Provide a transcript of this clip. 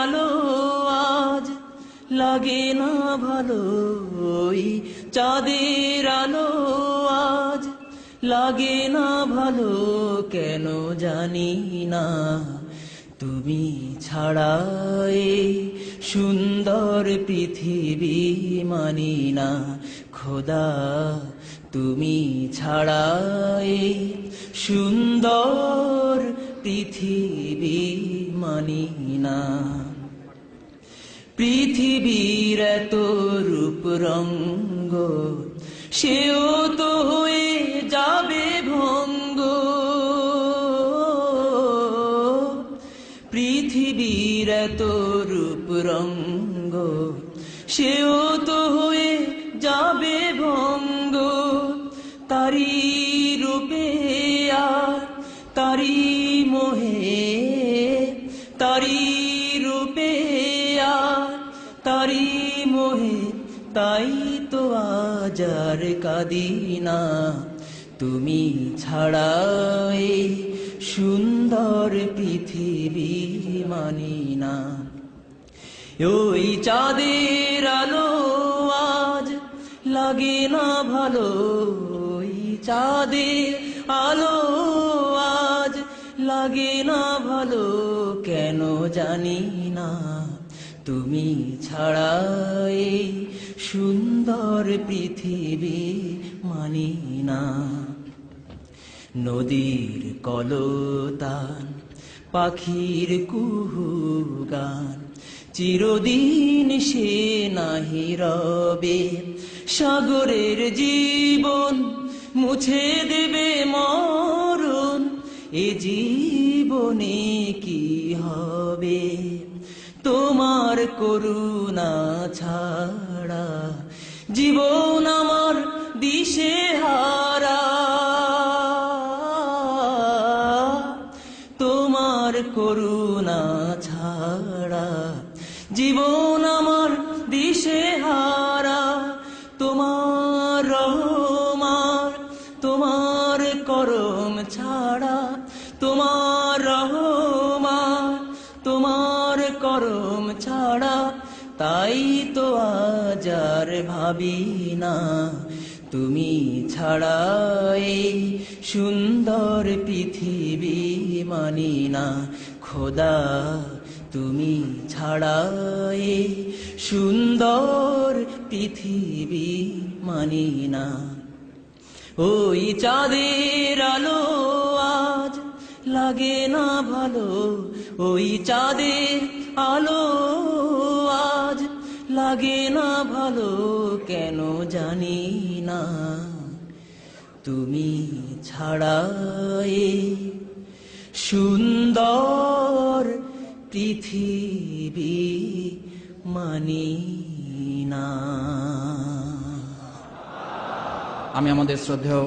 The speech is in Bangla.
আলো আজ লাগে না ভালো, ওই চাঁদের আলো আজ লাগে না ভালো, কেন জানি না। তুমি ছাড়া এই সুন্দর পৃথিবী মানি না খোদা, তুমি ছাড়া এই সুন্দর পৃথিবী মানি না। পৃথিবীর এত রূপ রঙ্গ, সেও তো হয়ে যাবে ভঙ্গ। পৃথিবীর এত রূপ রঙ্গ, সেও তো হয়ে যাবে ভঙ্গ। তারি রূপে আর তারি মোহে, তারি রূপে আর তারি মোহে, তাই তো আজ আর কাঁদি না। তুমি ছাড়া এই সুন্দর পৃথিবী মানি না। ওই চাঁদের আলো আজ লাগে না ভালো, ওই চাঁদের আলো আজ লাগে না ভালো, কেন জানি না। তুমি ছাড়া এই সুন্দর পৃথিবী মানি না। নদীর কলতান, পাখির কুহু গান, চিরদিন সে নাহি রবে। সাগরের জীবন মুছে দেবে মরণ, এ জীবনে কি হবে। তোমার করুণা ছাড়া জীবন আমার দিশেহারা। তোমার করুণা ছাড়া জীবন আমার দিশেহারা। তোমার রহমান, তোমার করম ছাড়া, তোমার রহমান, তোমার করম ছাড়া, তাই তো আজ আর ভাবি না। তুমি ছাড়া এই সুন্দর পৃথিবী মানি না খোদা, তুমি ছাড়া এই সুন্দর পৃথিবী মানি না। ওই চাঁদের আলো আজ লাগে না ভালো, ওই চাঁদের আলো আজ লাগে না ভালো, কেন জানি না। তুমি ছাড়া এই সুন্দর পৃথিবী মানি না। আমি আমাদের শ্রদ্ধেয়